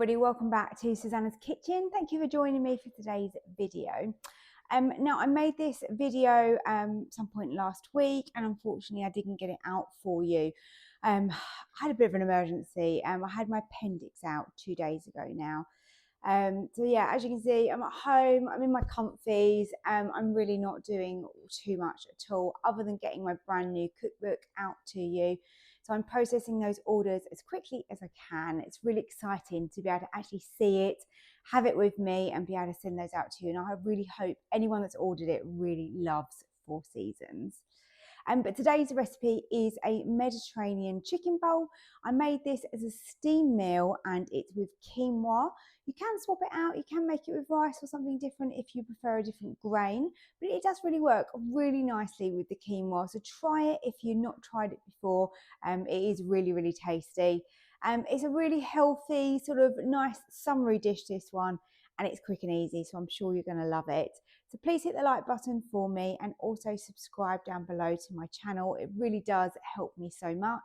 everybody, welcome back to Susannah's Kitchen. Thank you for joining me for today's video. Now I made this video some point last week and unfortunately I didn't get it out for you. I had a bit of an emergency. I had my appendix out 2 days ago now. So yeah, as you can see, I'm at home, I'm in my comfies, I'm really not doing too much at all other than getting my brand new cookbook out to you. So I'm processing those orders as quickly as I can. It's really exciting to be able to actually see it, have it with me and be able to send those out to you. And I really hope anyone that's ordered it really loves Four Seasons. But today's recipe is a Mediterranean chicken bowl. I made this as a steam meal and it's with quinoa. You can swap it out, you can make it with rice or something different if you prefer a different grain, but it does really work really nicely with the quinoa. So try it if you've not tried it before. It is really, really tasty. It's a really healthy, sort of nice summery dish, this one, and it's quick and easy, so I'm sure you're going to love it. So please hit the like button for me and also subscribe down below to my channel. It really does help me so much.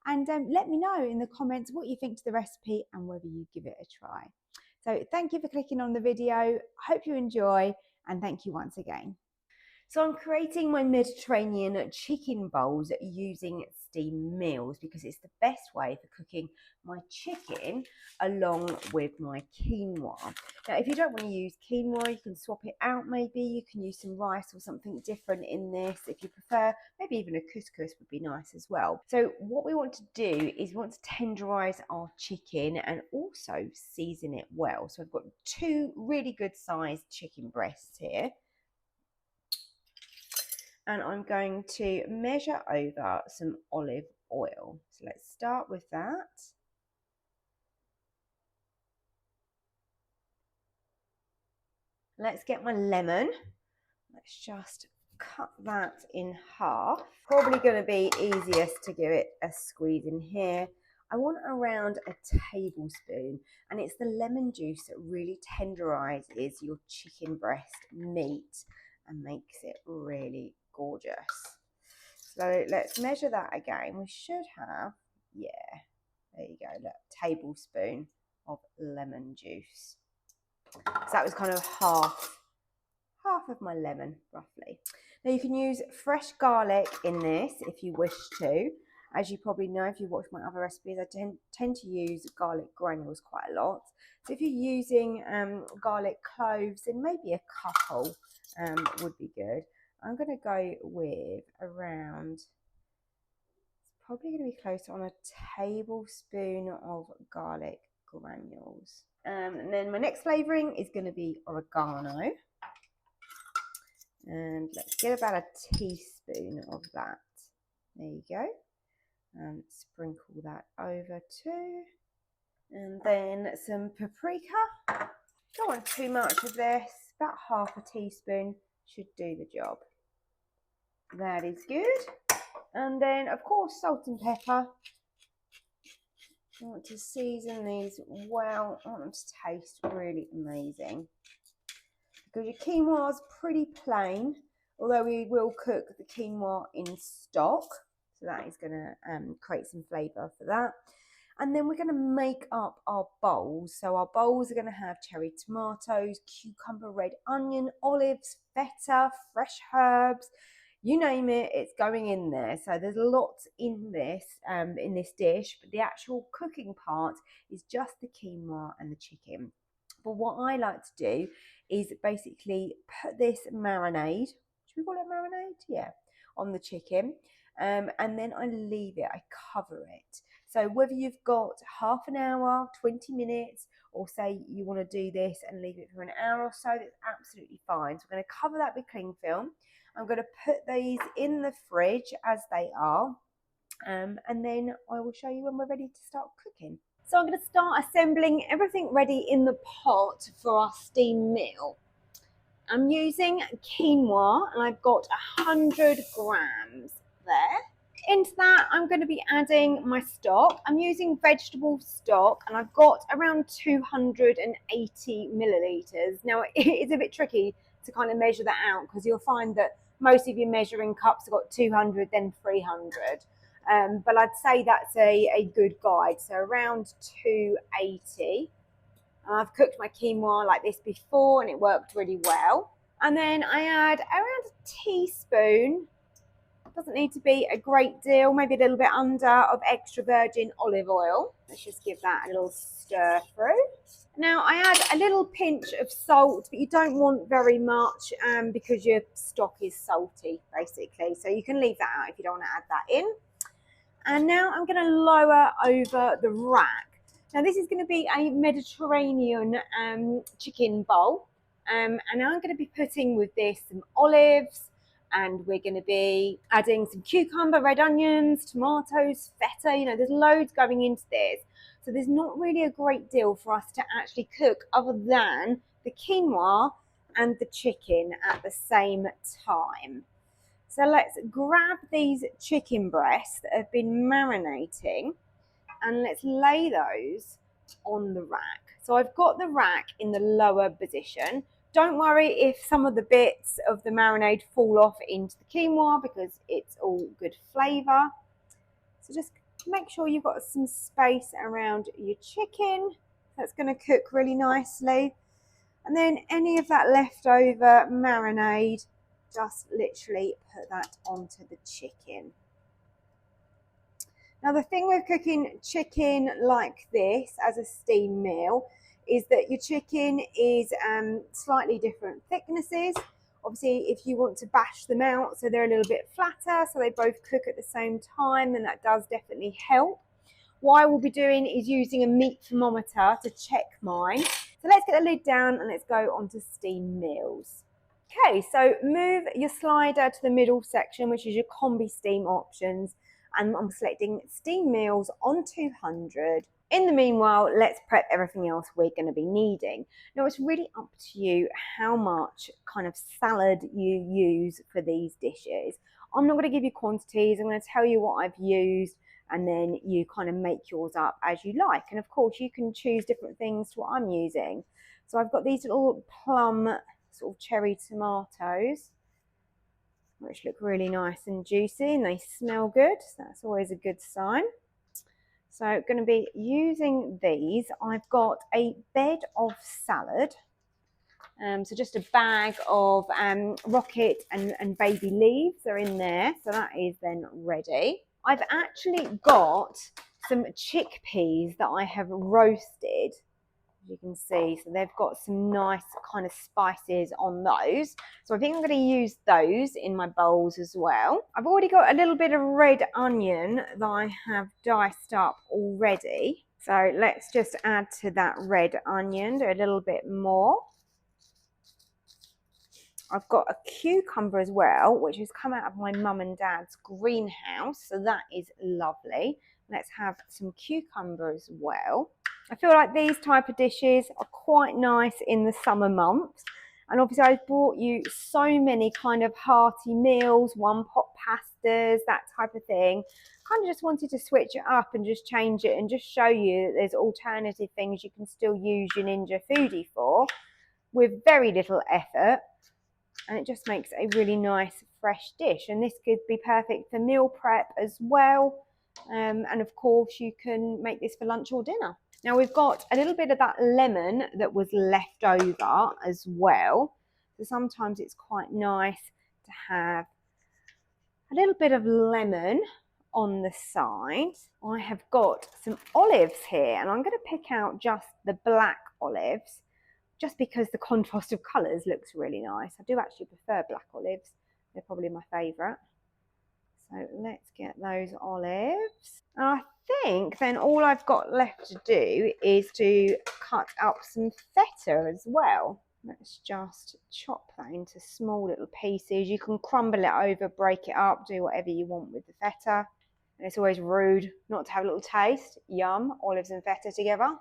And let me know in the comments what you think to the recipe and whether you give it a try. So thank you for clicking on the video. Hope you enjoy and thank you once again. So I'm creating my Mediterranean chicken bowls using steam meals because it's the best way for cooking my chicken along with my quinoa. Now, if you don't want to use quinoa, you can swap it out maybe. You can use some rice or something different in this if you prefer. Maybe even a couscous would be nice as well. So what we want to do is we want to tenderize our chicken and also season it well. So I've got 2 really good sized chicken breasts here. And I'm going to measure over some olive oil. So let's start with that. Let's get my lemon. Let's just cut that in half. Probably going to be easiest to give it a squeeze in here. I want around a tablespoon, and it's the lemon juice that really tenderizes your chicken breast meat and makes it really gorgeous. So let's measure that again. We should have, yeah, there you go, look, tablespoon of lemon juice. So that was kind of half of my lemon, roughly. Now you can use fresh garlic in this if you wish to. As you probably know, if you've watched my other recipes, I tend to use garlic granules quite a lot. So if you're using garlic cloves, then maybe a couple would be good. I'm going to go with around, it's probably going to be close on a tablespoon of garlic granules. And then my next flavouring is going to be oregano. And let's get about a teaspoon of that. There you go. And sprinkle that over too. And then some paprika. Don't want too much of this, about half a teaspoon should do the job. That is good. And then, of course, salt and pepper. I want to season these well. I want them to taste really amazing. Because your quinoa is pretty plain, although we will cook the quinoa in stock. So that is going to create some flavour for that. And then we're going to make up our bowls. So our bowls are going to have cherry tomatoes, cucumber, red onion, olives, feta, fresh herbs. You name it, it's going in there. So there's lots in this dish, but the actual cooking part is just the quinoa and the chicken. But what I like to do is basically put this marinade, should we call it marinade? Yeah, on the chicken. And then I leave it, I cover it. So whether you've got half an hour, 20 minutes, or say you want to do this and leave it for an hour or so, that's absolutely fine. So I'm going to cover that with cling film. I'm going to put these in the fridge as they are. And then I will show you when we're ready to start cooking. So I'm going to start assembling everything ready in the pot for our steam meal. I'm using quinoa and I've got 100 grams there. Into that I'm going to be adding my stock. I'm using vegetable stock and I've got around 280 millilitres. Now it is a bit tricky to kind of measure that out because you'll find that most of your measuring cups have got 200 then 300. But I'd say that's a good guide, so around 280. And I've cooked my quinoa like this before and it worked really well. And then I add around a teaspoon, doesn't need to be a great deal, maybe a little bit under, of extra virgin olive oil. Let's just give that a little stir through. Now I add a little pinch of salt, but you don't want very much because your stock is salty basically. So you can leave that out if you don't want to add that in. And now I'm going to lower over the rack. Now this is going to be a Mediterranean chicken bowl. And I'm going to be putting with this some olives, and we're going to be adding some cucumber, red onions, tomatoes, feta. You know, there's loads going into this. So there's not really a great deal for us to actually cook other than the quinoa and the chicken at the same time. So let's grab these chicken breasts that have been marinating and let's lay those on the rack. So I've got the rack in the lower position. Don't worry if some of the bits of the marinade fall off into the quinoa because it's all good flavour. So just make sure you've got some space around your chicken. That's going to cook really nicely. And then any of that leftover marinade, just literally put that onto the chicken. Now the thing with cooking chicken like this as a steam meal is that your chicken is slightly different thicknesses. Obviously if you want to bash them out so they're a little bit flatter so they both cook at the same time, then that does definitely help. What I will be doing is using a meat thermometer to check mine. So let's get the lid down and let's go on to steam meals. Okay, so move your slider to the middle section, which is your combi steam options. And I'm selecting steam meals on 200. In the meanwhile, let's prep everything else we're going to be needing. Now, it's really up to you how much kind of salad you use for these dishes. I'm not going to give you quantities. I'm going to tell you what I've used, and then you kind of make yours up as you like. And of course, you can choose different things to what I'm using. So I've got these little plum sort of cherry tomatoes, which look really nice and juicy and they smell good. So that's always a good sign. So I'm going to be using these. I've got a bed of salad. So just a bag of rocket and baby leaves are in there. So that is then ready. I've actually got some chickpeas that I have roasted, as you can see. So they've got some nice kind of spices on those. So I think I'm going to use those in my bowls as well. I've already got a little bit of red onion that I have diced up already. So let's just add to that red onion, do a little bit more. I've got a cucumber as well, which has come out of my mum and dad's greenhouse. So that is lovely. Let's have some cucumber as well. I feel like these type of dishes are quite nice in the summer months. And obviously I've brought you so many kind of hearty meals, one pot pastas, that type of thing. Kind of just wanted to switch it up and just change it and just show you that there's alternative things you can still use your Ninja Foodi for with very little effort. And it just makes a really nice fresh dish. And this could be perfect for meal prep as well. And of course you can make this for lunch or dinner. Now we've got a little bit of that lemon that was left over as well. So sometimes it's quite nice to have a little bit of lemon on the side. I have got some olives here and I'm going to pick out just the black olives, just because the contrast of colours looks really nice. I do actually prefer black olives. They're probably my favourite. So let's get those olives. And I think then all I've got left to do is to cut up some feta as well. Let's just chop that into small little pieces. You can crumble it over, break it up, do whatever you want with the feta. And it's always rude not to have a little taste. Yum, olives and feta together.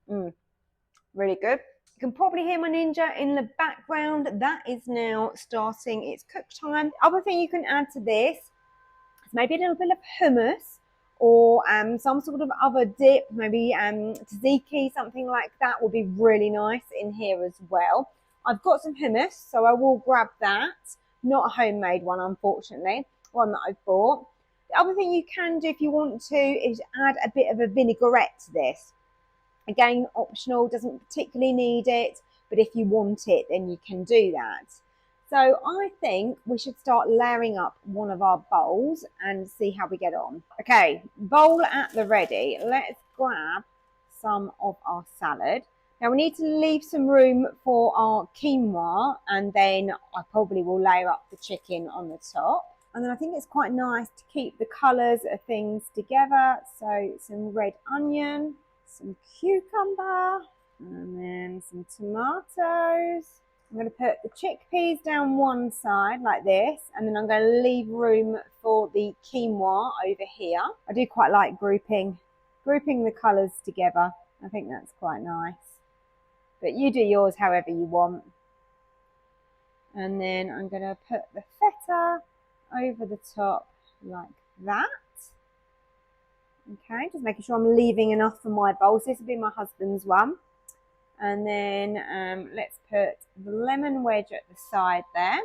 Really good. You can probably hear my Ninja in the background. That is now starting its cook time. The other thing you can add to this is maybe a little bit of hummus or some sort of other dip, maybe tzatziki, something like that would be really nice in here as well. I've got some hummus, so I will grab that. Not a homemade one, unfortunately, one that I've bought. The other thing you can do if you want to is add a bit of a vinaigrette to this. Again, optional, doesn't particularly need it, but if you want it, then you can do that. So I think we should start layering up one of our bowls and see how we get on. Okay, bowl at the ready. Let's grab some of our salad. Now we need to leave some room for our quinoa, and then I probably will layer up the chicken on the top. And then I think it's quite nice to keep the colours of things together. So some red onion, some cucumber, and then some tomatoes. I'm going to put the chickpeas down one side like this, and then I'm going to leave room for the quinoa over here. I do quite like grouping the colours together. I think that's quite nice. But you do yours however you want. And then I'm going to put the feta over the top like that. Okay, just making sure I'm leaving enough for my bowl. So this will be my husband's one. And then let's put the lemon wedge at the side there.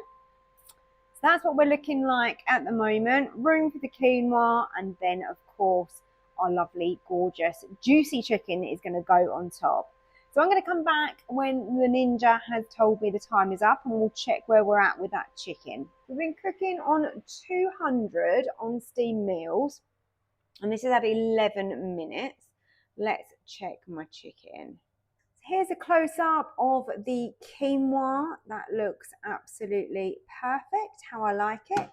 So that's what we're looking like at the moment. Room for the quinoa, and then of course our lovely, gorgeous, juicy chicken is going to go on top. So I'm going to come back when the Ninja has told me the time is up, and we'll check where we're at with that chicken. We've been cooking on 200 on steam meals, and this is at 11 minutes. Let's check my chicken. Here's a close-up of the quinoa. That looks absolutely perfect, how I like it.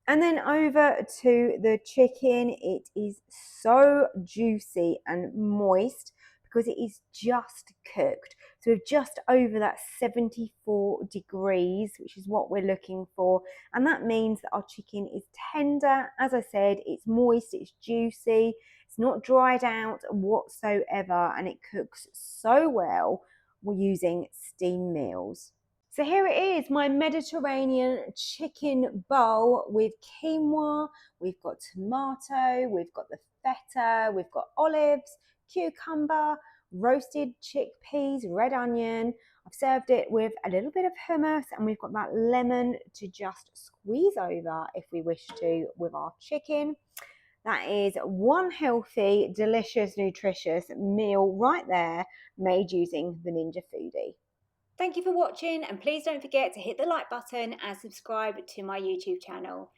And then over to the chicken. It is so juicy and moist because it is just cooked. So we're just over that 74 degrees, which is what we're looking for. And that means that our chicken is tender. As I said, it's moist, it's juicy. It's not dried out whatsoever, and it cooks so well. We're using steam meals. So here it is, my Mediterranean chicken bowl with quinoa. We've got tomato, we've got the feta, we've got olives, cucumber, roasted chickpeas, red onion. I've served it with a little bit of hummus, and we've got that lemon to just squeeze over if we wish to with our chicken. That is one healthy, delicious, nutritious meal right there, made using the Ninja Foodi. Thank you for watching, and please don't forget to hit the like button and subscribe to my YouTube channel.